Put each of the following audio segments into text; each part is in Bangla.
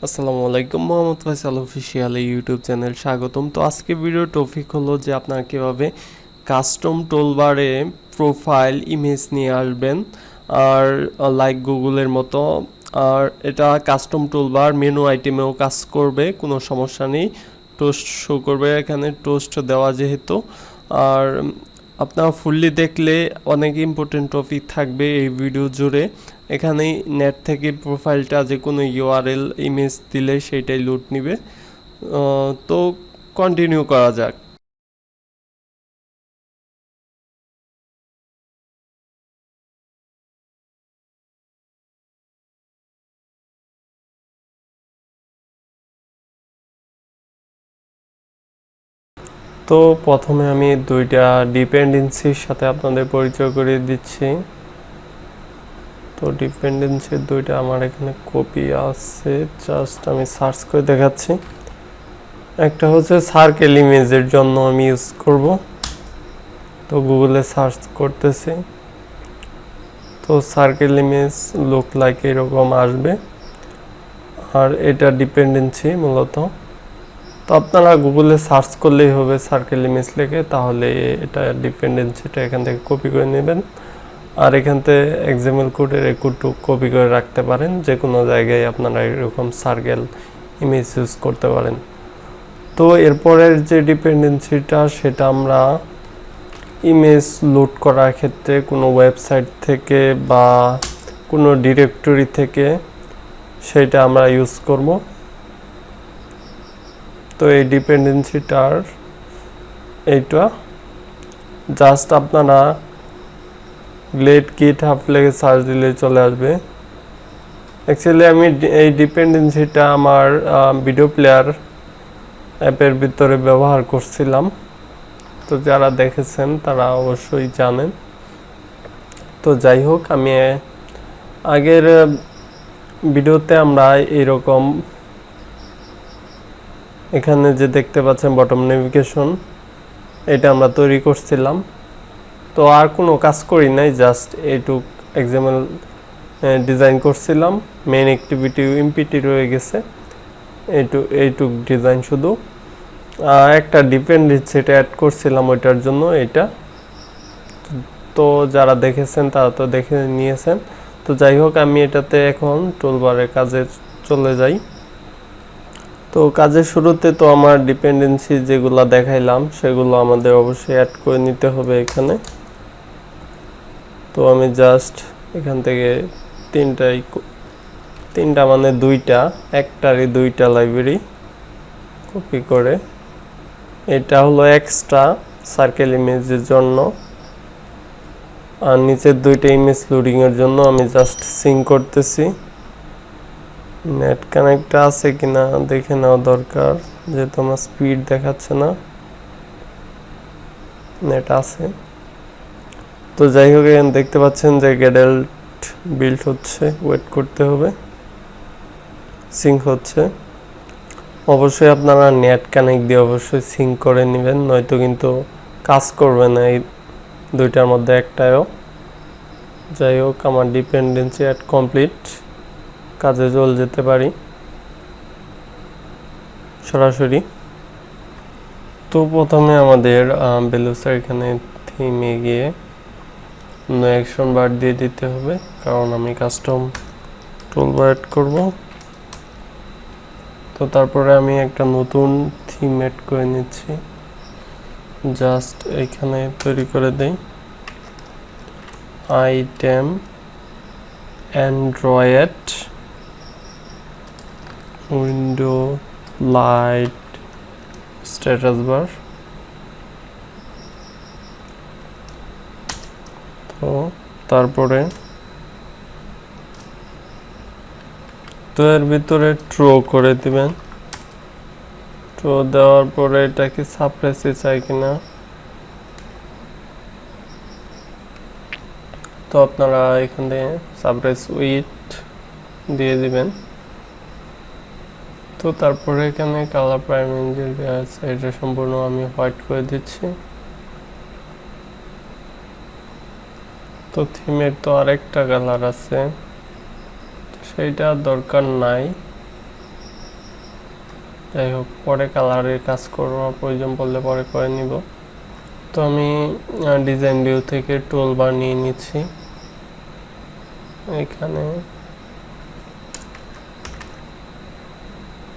আসসালামু আলাইকুম, Mohammad Faisal official YouTube channel স্বাগতম। তো আজকে ভিডিও টপিক হলো যে আপনারা কীভাবে কাস্টম টুলবারে প্রোফাইল ইমেজ নিয়ে আসবেন, আর লাইক গুগলের মতো। আর এটা কাস্টম টুলবার মেনু আইটেমেও কাজ করবে, কোনো সমস্যা নেই। টোস্ট শো করবে এখানে, টোস্ট দেওয়া যেহেতু। আর আপনারা ফুললি দেখলে অনেক ইম্পর্টেন্ট টপিক থাকবে এই ভিডিও জুড়ে। এখানেই নেট থেকে প্রোফাইলটা যে কোনো ইউআরএল ইমেজ দিলে সেইটাই লুট নিবে। তো কন্টিনিউ করা যাক। তো প্রথমে আমি দুইটা ডিপেন্ডেন্সির সাথে আপনাদের পরিচয় করিয়ে দিচ্ছি। তো ডিপেন্ডেন্সির দুইটা আমার এখানে কপি আছে, জাস্ট আমি সার্চ করে দেখাচ্ছি। একটা হচ্ছে সার্কেল ইমেজের জন্য আমি ইউজ করব। তো গুগলে সার্চ করতেছি, তো সার্কেল ইমেজ লুক লাইক এরকম আসবে। আর এটা ডিপেন্ডেন্সি মূলত। তো আপনারা গুগলে সার্চ করলেই হবে সার্কেল ইমেজ লিখে, তাহলে এটা ডিপেন্ডেন্সিটা এখান থেকে কপি করে নেবেন। আর এখান থেকে এক্সাম্পল কোডের এই কোডটুকু কপি করে রাখতে পারেন, যে কোনো জায়গায় আপনারা এরকম সার্কেল ইমেজ ইউজ করতে পারেন। তো এরপরের যে ডিপেন্ডেন্সিটা, সেটা আমরা ইমেজ লোড করার ক্ষেত্রে কোনো ওয়েবসাইট থেকে বা কোনো ডিরেক্টরি থেকে সেটা আমরা ইউজ করব। তো এই ডিপেন্ডেন্সিটার এইটা জাস্ট আপনারা গ্লেড গিটহাব লিখে সার্চ দিলে চলে আসবে। অ্যাকচুয়ালি আমি এই ডিপেন্ডেন্সিটা আমার ভিডিও প্লেয়ার অ্যাপের ভিতরে ব্যবহার করছিলাম। তো যারা দেখেছেন তারা অবশ্যই জানেন। তো যাই হোক, আমি আগের ভিডিওতে আমরা এইরকম এখানে যে দেখতে পাচ্ছেন বটম নেভিগেশন, এটা আমরা তৈরি করছিলাম। তো আর কোনো কাজ করি নাই, জাস্ট এইটুক এক্সাম্পল ডিজাইন করছিলাম। মেইন অ্যাক্টিভিটি এমপিটি রয়ে গেছে, এইটুক ডিজাইন শুধু। একটা ডিপেন্ডেন্সিটা অ্যাড করছিলাম ওইটার জন্য এটা। তো যারা দেখেছেন তারা তো দেখে নিয়েছেন। তো যাই হোক, আমি এটাতে এখন টুলবারের কাজে চলে যাই। তো কাজের শুরুতে তো আমার ডিপেন্ডেন্সি যেগুলো দেখাইলাম সেগুলো আমাদের অবশ্যই অ্যাড করে নিতে হবে এখানে। তো আমি জাস্ট এখান থেকে তিনটা মানে দুইটা, একটারই দুইটা লাইব্রেরি কপি করে, এটা হলো এক্সট্রা সার্কেল ইমেজের জন্য, আর নিচের দুইটা ইমেজ লোডিংয়ের জন্য আমি জাস্ট সিঙ্ক করতেছি। নেট কানেক্ট আছে কিনা দেখে নেওয়া দরকার, যেহেতু আমার স্পিড দেখাচ্ছে না। নেট আছে। তো যাই হোক, এখানে দেখতে পাচ্ছেন যে গ্যাডেল বিল্ড হচ্ছে, ওয়েট করতে হবে, সিঙ্ক হচ্ছে। অবশ্যই আপনারা নেট কানেক্ট দিয়ে অবশ্যই সিঙ্ক করে নেবেন, নয়তো কিন্তু কাজ করবে না এই দুইটার মধ্যে একটাও। যাই হোক, আমার ডিপেন্ডেন্সি অ্যাড কমপ্লিট, কাজে চলে যেতে পারি সরাসরি। তো প্রথমে আমাদের বেলুসার এখানে থিমে গিয়ে নো অ্যাকশন বার দিয়ে দিতে হবে, কারণ আমি কাস্টম টুলবার অ্যাড করব। তো তারপরে আমি একটা নতুন থিম অ্যাড করে নিচ্ছি, জাস্ট এখানে তৈরি করে দেই। Item Android window light status bar. তো তারপরে তো এর ভিতরে ট্রো করে দিবেন। ট্রো দেওয়ার পরে এটাকে সাপ্রেসে চাই কিনা, তো আপনারা এখানে সাপ্রেস উইথ দিয়ে দিবেন। তো তারপরে এখানে কালার প্রাইমারি যে আছে এটা সম্পূর্ণ আমি হোয়াইট করে দিচ্ছি। তো থিমের তো আরেকটা কালার আছে, সেইটা দরকার নাই। যাই হোক, পরে কালারের কাজ করার প্রয়োজন পড়লে পরে করে নিব। তো আমি ডিজাইন ভিউ থেকে টুল বার নিয়ে নিচ্ছি। এখানে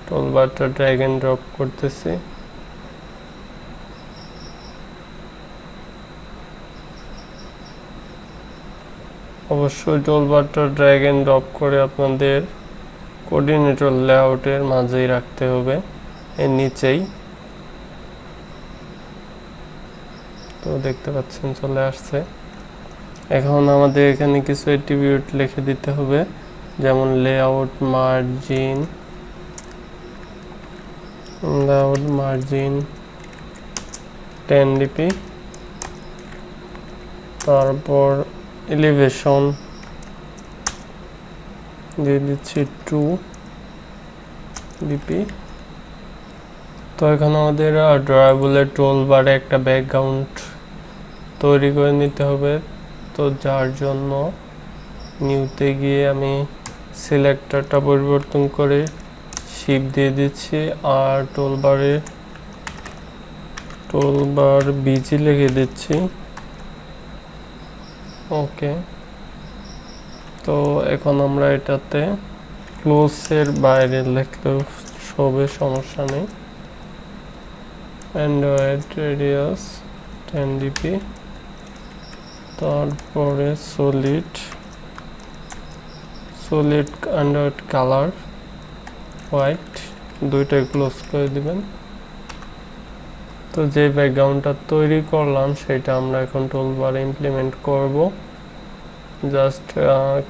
টুল বারটা ড্র্যাগ এন্ড ড্রপ করতেছি। অবশ্যই টুল বারটা ড্র্যাগ এন্ড ড্রপ করে আপনাদের কোঅর্ডিনেটর লেআউটের মাঝেই রাখতে হবে, এর নিচেই। তো দেখতে পাচ্ছেন চলে আসছে। এখন আমাদের এখানে কিছু অ্যাট্রিবিউট লিখে দিতে হবে, যেমন লেআউট মার্জিন, 10 dp, তারপর এলিভেশন দিয়ে দিচ্ছি 2 dp। তো এখন আমাদের ড্রয়াবলের টুল বারে একটা ব্যাকগ্রাউন্ড তৈরি করে নিতে হবে। তো যার জন্য নিউতে গিয়ে আমি সিলেক্টরটা পরিবর্তন করে শিফট দিয়ে দিচ্ছি, আর টুলবার বিজি লিখে দিচ্ছি। ওকে, তো এখন আমরা এটাতে ক্লোজের বাইরে লিখলেও সবে সমস্যা নেই। অ্যান্ড্রয়েড রেডিয়াস 10 dp, তারপরে সলিড অ্যান্ড্রয়েড কালার হোয়াইট, দুইটাই ক্লোজ করে দিবেন। তো যে ব্যাকগ্রাউন্ডটা তৈরি করলাম সেটা আমরা এখন টুলবারে ইমপ্লিমেন্ট করব। জাস্ট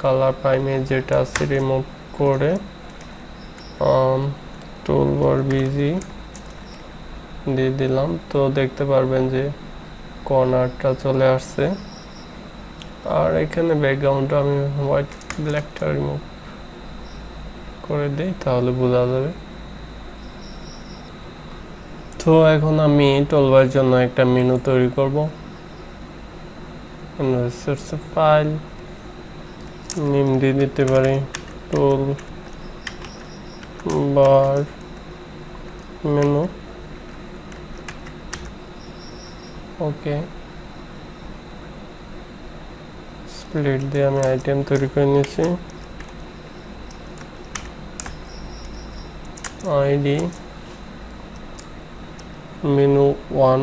কালার প্রাইমে যেটা আছে রিমুভ করে টুলবার বিজি দিয়ে দিলাম। তো দেখতে পারবেন যে কর্নারটা চলে আসছে। আর এখানে ব্যাকগ্রাউন্ডটা আমি হোয়াইট ব্ল্যাকটা রিমুভ করে দিই, তাহলে বোঝা যাবে। তো এখন আমি টুলবার জন্য একটা মেনু তৈরি করব। ফাইল নেম দিয়ে দিতে পারি টুল বার মেনু। ওকে, স্প্লিট দিয়ে আমি আইটেম তৈরি করে নিয়েছি। আইডি মেনু 1,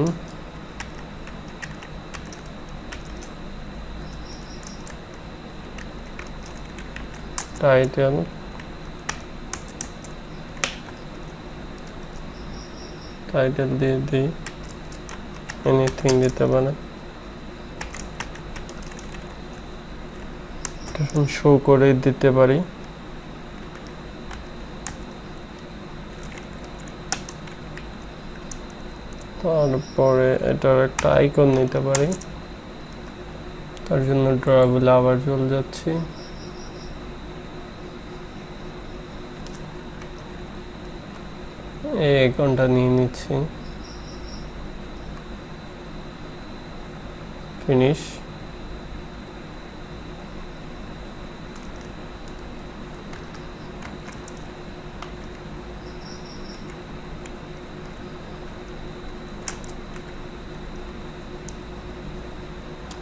টাইটেল দিয়ে দিই, এনিথিং দিতে পারে। শো করে দিতে পারি। তারপরে এটার একটা আইকন নিতে পারি, তার জন্য ড্রয়াবলে আবার চলে যাচ্ছি। এই আইকনটা নিয়ে নিচ্ছি, ফিনিশ।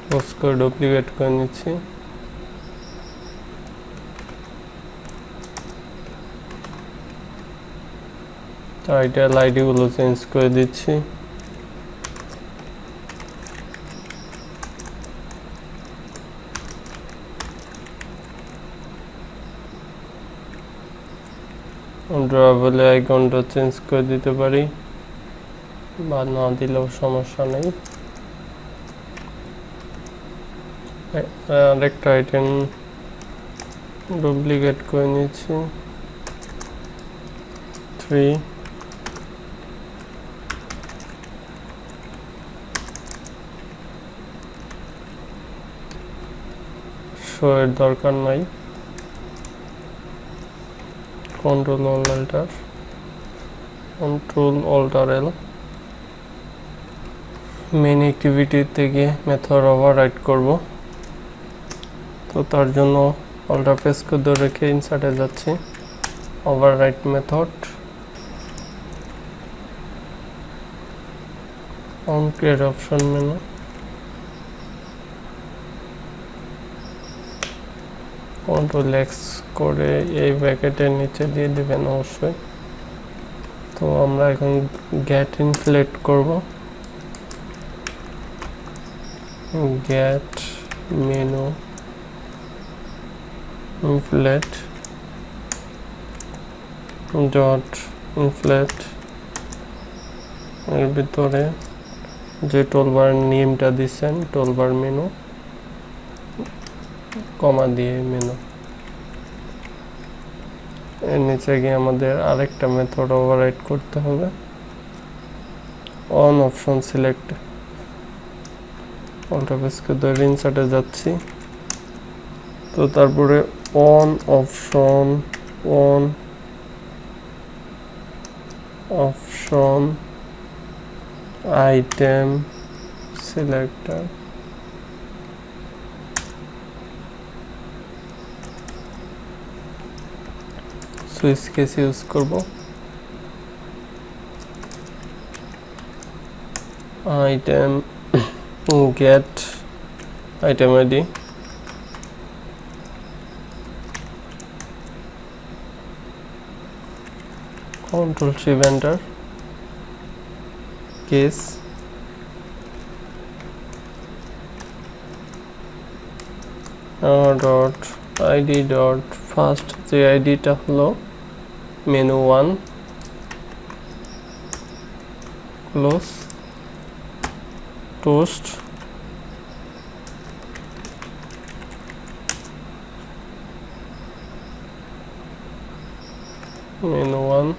ক্লোজ করে ডুপ্লিকেট করে নিচ্ছি। টাইটেল আইডি গুলো চেঞ্জ করে দিচ্ছি। ড্রয়াবলে আইকনটা চেঞ্জ করে দিতে পারি, বা না দিলেও সমস্যা নেই। আরেকটা আইটেম ডুপ্লিকেট করে নিচ্ছি, 3। শো এর দরকার নাই, কন্ট্রোল অল্টার এল। মেইন অ্যাক্টিভিটি থেকে মেথড ওভাররাইট করব। তো তার জন্য অল্টার প্রেস করে ধরে রেখে ইনসার্টে যাচ্ছি, overwrite method. On create option menu, control x করে এই ব্র্যাকেটের নিচে দিয়ে দিবেন অবশ্যই। তো আমরা এখন গেট ইনফ্লেট করব, get menu inflate dot inflate এর ভিতরে যে টুলবার নেমটা দিচ্ছেন টুলবার মেনু কমা দিয়ে মেনু, এর নিচে গিয়ে আমাদের আরেকটা মেথড ওভাররাইড করতে হবে, অন অপশন সিলেক্ট, অল্টারপ্রেসকে ধরে ইনসার্টে যাচ্ছি। তো তারপরে on option item selector, switch case use করব, item get item ID, control shift enter, case dot ID dot first যে আইডিটা হলো menu 1 close toast menu 1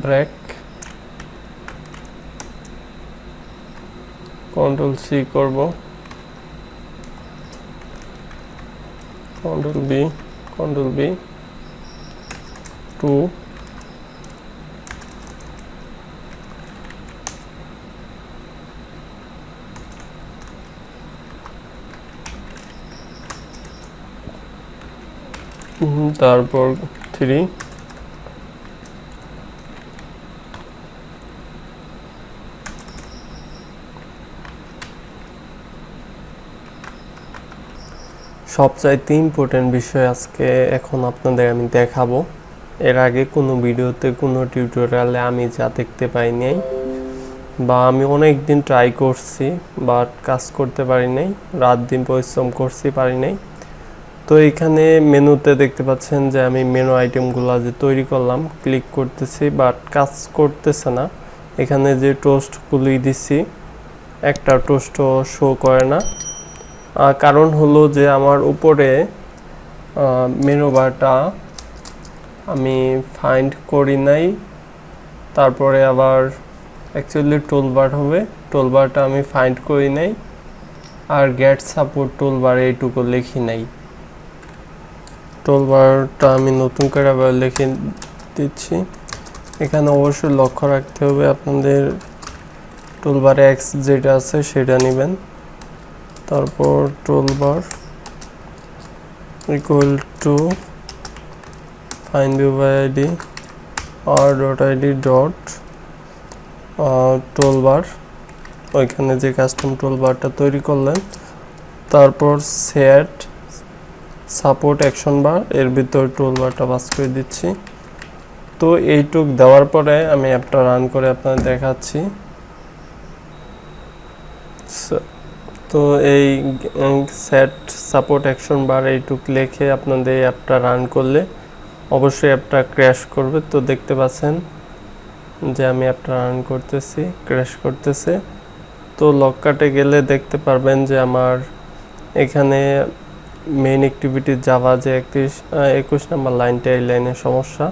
break, control C করব, কন্ট্রোল বি 2 তারপর 3 সবচাইতে ইম্পর্টেন্ট বিষয় আজকে এখন আপনাদের আমি দেখাবো। এর আগে কোনো ভিডিওতে কোনো টিউটোরিয়ালে আমি যা দেখতে পাই নাই বা আমি অনেক দিন ট্রাই করছি বাট কাজ করতে পারি নাই, রাত দিন পরিশ্রম করছি পারি নাই। তো এখানে মেনুতে দেখতে পাচ্ছেন যে আমি মেনু আইটেমগুলো যে তৈরি করলাম ক্লিক করতেছি বাট কাজ করতেছে না। এখানে যে টোস্টগুলি দিচ্ছি একটা টোস্টও শো করে না, কারণ হলো যে আমার উপরে মেনু বারটা আমি ফাইন্ড করি নাই, তারপরে আবার অ্যাকচুয়ালি টুলবার হবে, টুলবারটা আমি ফাইন্ড করি নাই, আর গেট সাপোর্ট টুলবার এইটুকু লিখি নাই। টুলবারটা আমি নতুন করে আবার লিখে দিচ্ছি। এখানে অবশ্যই লক্ষ্য রাখতে হবে আপনাদের টুলবারে এক্স যেটা আছে সেটা নেবেন, তারপর toolbar equal to find view by ID R dot ID dot toolbar, ওইখানে যে কাস্টম টুলবারটা তৈরি করলেন, তারপর সেট সাপোর্ট অ্যাকশন বার এর ভিতর টুলবারটা পাস করে দিচ্ছি। তো এইটুক দেওয়ার পরে আমি অ্যাপটা রান করে আপনাদের দেখাচ্ছি। তো এই সেট সাপোর্ট অ্যাকশন বার এইটুক লিখে আপনাদের অ্যাপটা রান করলে অবশ্যই অ্যাপটা ক্র্যাশ করবে। তো দেখতে পাচ্ছেন যে আমি অ্যাপটা রান করতেছি, ক্র্যাশ করতেছে। তো লককাটে গেলে দেখতে পারবেন যে আমার এখানে মেইন অ্যাক্টিভিটি জাভা যে 21 নম্বর লাইনটা এই লাইনের সমস্যা।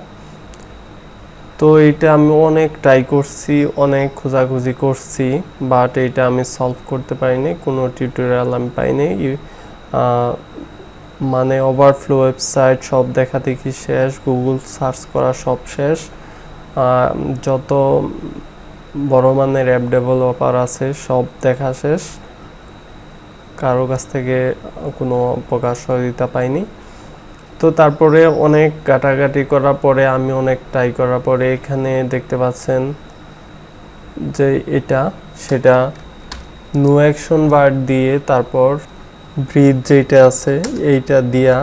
তো এইটা আমি অনেক ট্রাই করছি, অনেক খোঁজাখুঁজি করছি, বাট এইটা আমি সলভ করতে পারিনি, কোনো টিউটোরিয়াল আমি পাইনি। মানে ওভারফ্লো ওয়েবসাইট সব দেখা দেখি শেষ, গুগল সার্চ করা সব শেষ, যত বড় মানের অ্যাপ ডেভেলপার আছে সব দেখা শেষ, কারো কাছ থেকে কোনো প্রকার সহযোগিতা পাইনি। তো তারপরে অনেক কাটাকাটি করার পরে আমি অনেক ট্রাই করার পরে এখানে দেখতে পাচ্ছেন যে সেটা নো অ্যাকশন বার দিয়ে তারপর ব্রিথ যেটা আছে এইটা দিয়া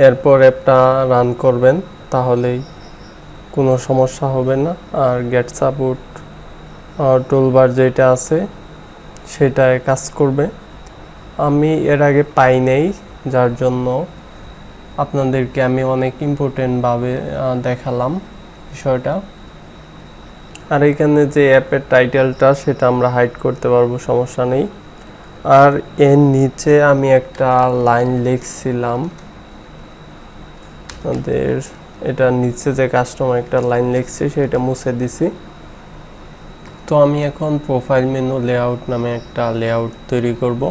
এরপর অ্যাপটা রান করবেন, তাহলেই কোনো সমস্যা হবে না। আর গেট সাপোর্ট টুলবার যেটা আছে সেটায় কাজ করবে। আমি এর আগে পাই নাই, যার জন্য আপনাদেরকে আমি অনেক ইম্পর্টেন্টভাবে দেখালাম বিষয়টা। আর এখানে যে অ্যাপের টাইটেলটা সেটা আমরা হাইড করতে পারবো, সমস্যা নেই। আর এর নিচে আমি একটা লাইন লিখছিলাম, আমাদের এটা নিচে যে কাস্টমার একটা লাইন লিখছি সেটা মুছে দিছি। তো আমি এখন প্রোফাইল মেনু লেআউট নামে একটা লেআউট তৈরি করব।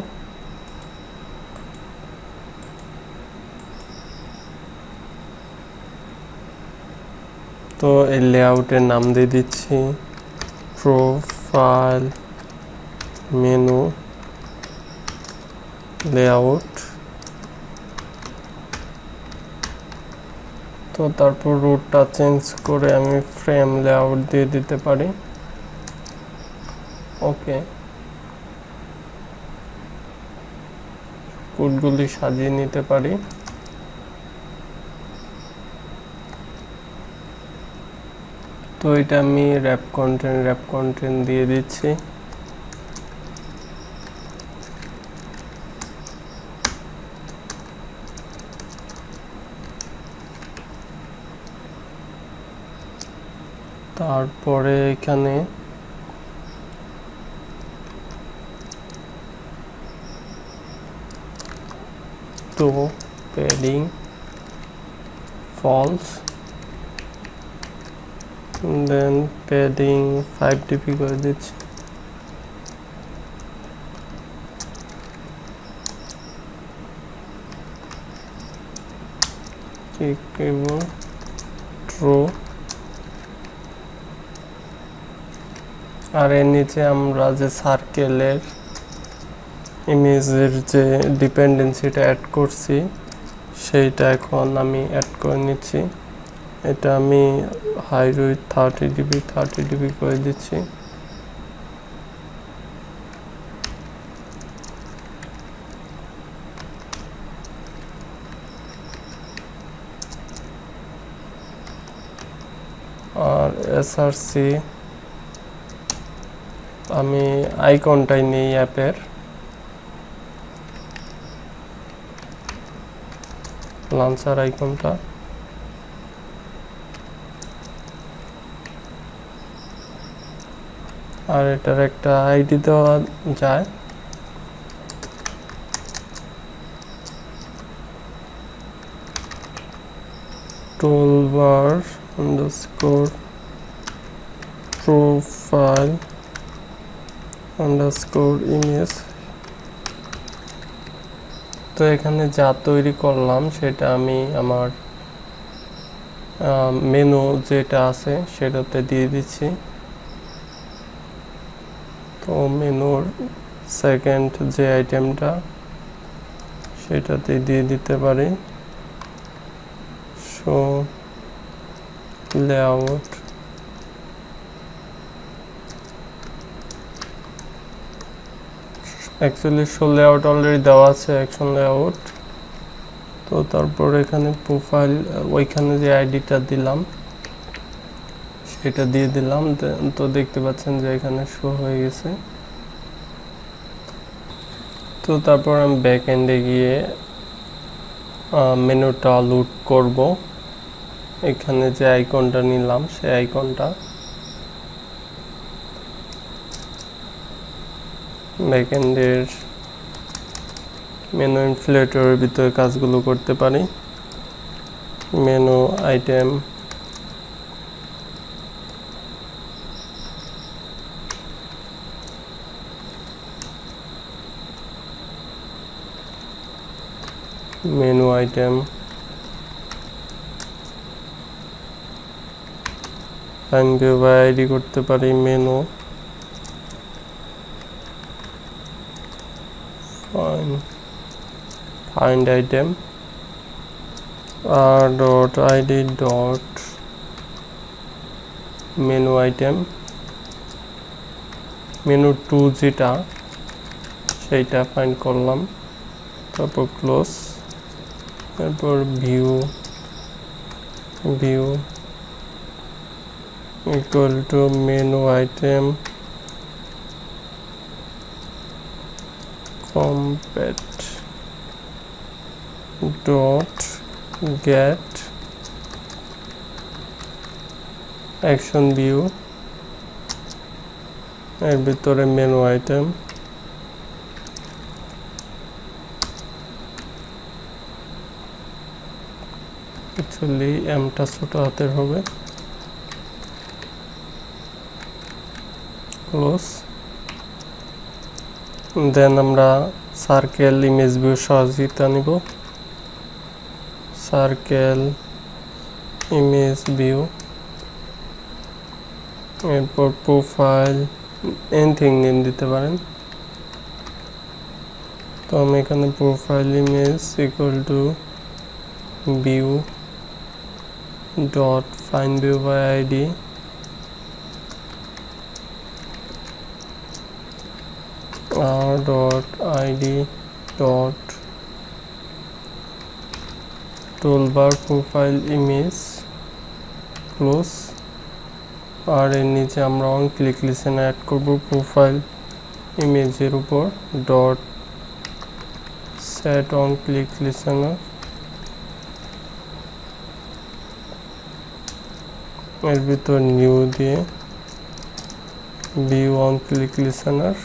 তো এই লেআউটের নাম দিয়ে দিচ্ছি প্রোফাইল মেনু লেআউট। তো তারপর রুটটা চেঞ্জ করে আমি ফ্রেম লেআউট দিয়ে দিতে পারি। ওকে, কোডগুলি সাজিয়ে নিতে পারি। তো এটা আমি র্যাপ কন্টেন্ট দিয়ে দিচ্ছি। তারপরে এখানে তো প্যাডিং ফলস, দেন প্যাডিং 5 dp করে দিচ্ছি। ট্রু। আর এর নিচে আমরা যে সার্কেলের ইমেজের যে ডিপেন্ডেন্সিটা অ্যাড করছি সেইটা এখন আমি অ্যাড করে নিচ্ছি। এটা আমি হাই উইথ 30 dp করে দিচ্ছি। আর এসআরসি আমি আইকনটাই নেই অ্যাপের, লঞ্চার আইকনটা। আর এটার একটা আইডি দেওয়া যায়, toolbar underscore profile underscore image. তো এখানে যা তৈরি করলাম সেটা আমি আমার মেনু যেটা আছে সেটাতে দিয়ে দিচ্ছি। তো মেনুর সেকেন্ড যে আইটেমটা সেটাতে দিয়ে দিতে পারি show layout. Actually show layout already দেওয়া আছে, অ্যাকশন লেআউট। তো তারপর এখানে প্রোফাইল ওইখানে যে আইডিটা দিলাম সেটা দিয়ে দিলাম। তো দেখতে পাচ্ছেন যে এখানে শো হয়ে গেছে। তো তারপর আমি ব্যাক এন্ডে গিয়ে মেনুটা লোড করব। এখানে যে আইকনটা নিলাম সেই আইকনটা ব্যাকএন্ডের মেনু ইনফ্লেটরের ভিতরে কাজগুলো করতে পারি। Menu item, menu item, find view by ID করতে পারি। Menu find item, r.id dot menu item menu 2 যেটা সেইটা ফাইন্ড করলাম, তারপর ক্লোজ, তারপর view equal to menu item compat dot get action view এর ভিতরে মেনু আইটেম, অ্যাকচুয়ালি এমটা ছোট হাতের হবে, ক্লোজ। দেন আমরা সার্কেল ইমেজ ভিউ সহযোগিতা নিব, সার্কেল ইমেজ ভিউ, এরপর প্রোফাইল এনিথিং নেম দিতে পারেন। তো আমি এখানে profile image equal to view dot find view by ID r.id dot toolbar profile image close। আর এর নিচে আমরা অন ক্লিক লিসেন অ্যাড করব প্রোফাইল ইমেজের উপর dot set on click listener, এর ভিতর নিউ দিয়ে ভিউ অন ক্লিক লিসেনার।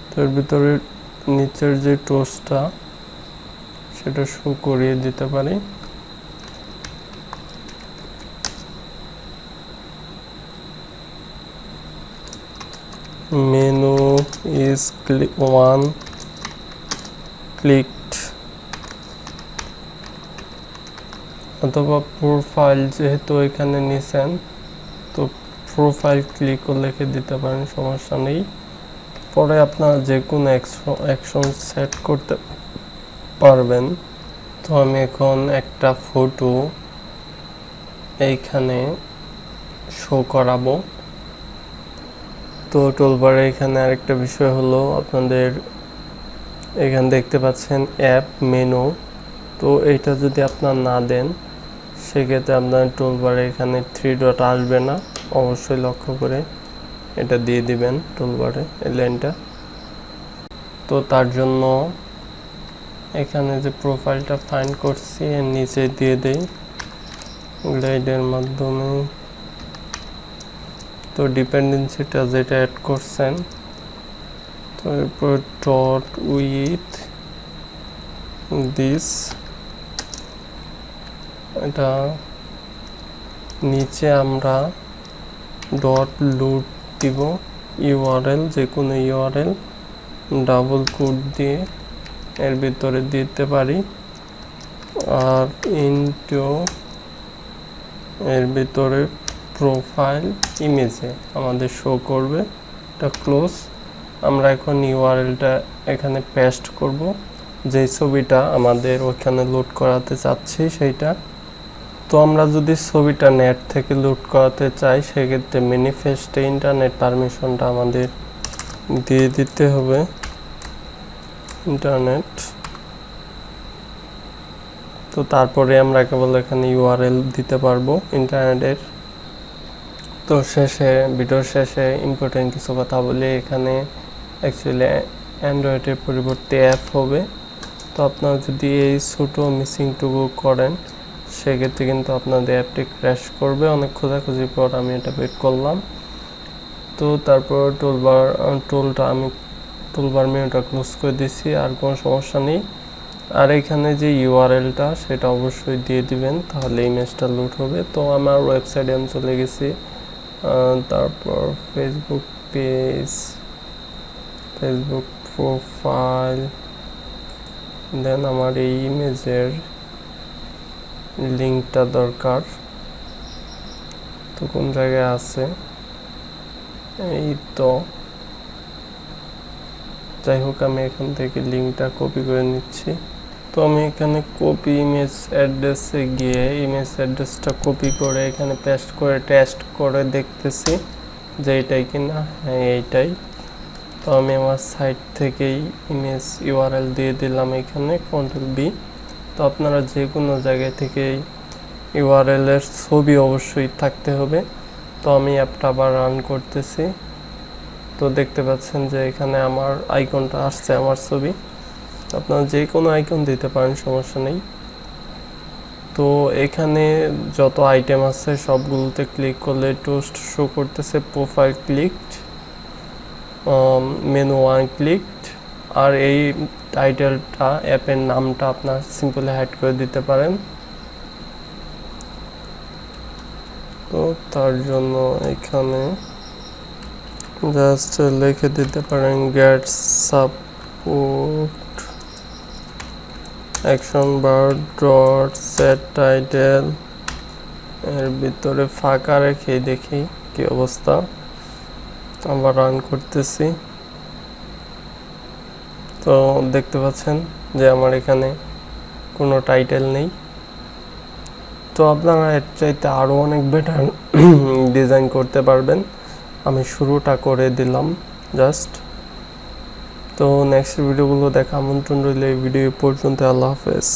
তো এর ভিতরে নিচের যে টোস্টটা সেটা শো করিয়ে দিতে পারি। মেনু ইজ ওয়ান ক্লিকড, অথবা প্রোফাইল যেহেতু এখানে নিছেন তো প্রোফাইল ক্লিক করে লিখে দিতে পারেন, সমস্যা নেই। পরে আপনারা যে কোনো অ্যাকশন সেট করতে পারবেন। তো আমি এখন একটা ফটো এইখানে শো করাবো। তো টুলবারে এখানে আরেকটা বিষয় হলো আপনাদের এখানে দেখতে পাচ্ছেন অ্যাপ মেনু, তো এইটা যদি আপনার না দেন সেক্ষেত্রে আপনার টুলবারে এখানে 3 ডট আসবে না, অবশ্যই লক্ষ্য করে এটা দিয়ে দিবেন টুলবারে এই লাইনটা। তো তার জন্য এখানে যে প্রোফাইলটা ফাইন্ড করছি এর নিচে দিয়ে দেই গ্লাইডের মাধ্যমে। তো ডিপেন্ডেন্সিটা যেটা অ্যাড করছেন, তো এরপর ডট উইথ দিস, এটা নিচে আমরা ডট লুট দিব, ইউআরএল যে কোনো ইউআরএল ডাবল কোড দিয়ে এর ভিতরে দিতে পারি, আর ইনটু এর ভিতরে প্রোফাইল ইমেজে আমাদের শো করবে, এটা ক্লোজ। আমরা এখন ইউআরএলটা এখানে পেস্ট করব, যেই ছবিটা আমাদের ওখানে লোড করাতে চাচ্ছি সেইটা। তো আমরা যদি ছবিটা নেট থেকে লোড করাতে চাই সেক্ষেত্রে ম্যানিফেস্টে ইন্টারনেট পারমিশনটা আমাদের দিয়ে দিতে হবে, ইন্টারনেট। তো তারপরে আমরা কেবল এখানে ইউআরএল দিতে পারবো ইন্টারনেটের। তো ভিডিওর শেষে ইম্পর্টেন্ট কিছু কথা বলি। এখানে অ্যাকচুয়ালি অ্যান্ড্রয়েডের পরিবর্তে অ্যাপ হবে। তো আপনারা যদি এই ছোটো মিসিংটুকু করেন সেক্ষেত্রে কিন্তু আপনাদের অ্যাপটি ক্র্যাশ করবে। অনেক খোঁজাখুঁজির পর আমি এটা বের করলাম। তো তারপর টুলবার মেনুটা ক্লোজ করে দিছি, আর কোনো সমস্যা নেই। আর এখানে যে ইউআরএলটা সেটা অবশ্যই দিয়ে দিবেন, তাহলে ইমেজটা লোড হবে। তো আমার ওয়েবসাইটে আমি চলে গেছি, তারপর ফেসবুক পেজ, ফেসবুক প্রোফাইল, দেন আমার এই ইমেজের লিঙ্কটা দরকার। তো কোন জায়গায় আছে, এই তো যাই হোক আমি এখান থেকে লিঙ্কটা কপি করে নিচ্ছি। তো আমি এখানে কপি ইমেজ অ্যাড্রেসে গিয়ে ইমেজ অ্যাড্রেসটা কপি করে এখানে পেস্ট করে টেস্ট করে দেখতেছি যে এইটাই কিনা। হ্যাঁ এইটাই। তো আমি আমার সাইট থেকেই ইমেজ ইউআরএল দিয়ে দিলাম এখানে Ctrl+V। তো আপনারা যে কোনো জায়গায় থেকেই ইউআরএল এর ছবি অবশ্যই থাকতে হবে। তো আমি অ্যাপটা আবার রান করতেছি। তো দেখতে পাচ্ছেন যে এখানে আমার আইকনটা আসছে আমার ছবি। আপনারা যে কোনো আইকন দিতে পারেন, সমস্যা নেই। তো এখানে যত আইটেম আছে সবগুলোতে ক্লিক করলে টোস্ট শো করতেছে, profile clicked, menu one clicked. আর এই টাইটেলটা অ্যাপের নামটা আপনার সিম্পলি হাইড করে দিতে পারেন। তো তার জন্য এখানে জাস্ট লিখে দিতে পারেন গেট সাপোর্ট অ্যাকশন বার ডট সেট টাইটেল। এর ভিতরে ফাঁকা রেখে দেখি কি অবস্থা। আবার রান করতেছি। তো দেখতে পাচ্ছেন যে আমার এখানে কোনো টাইটেল নেই। তো আপনারা এর চাইতে আরও অনেক বেটার ডিজাইন করতে পারবেন। আমি শুরুটা করে দিলাম জাস্ট। তো নেক্সট ভিডিওগুলো দেখা আমন্ত্রণ রইলে এই ভিডিও পর্যন্ত। আল্লাহ হাফেজ।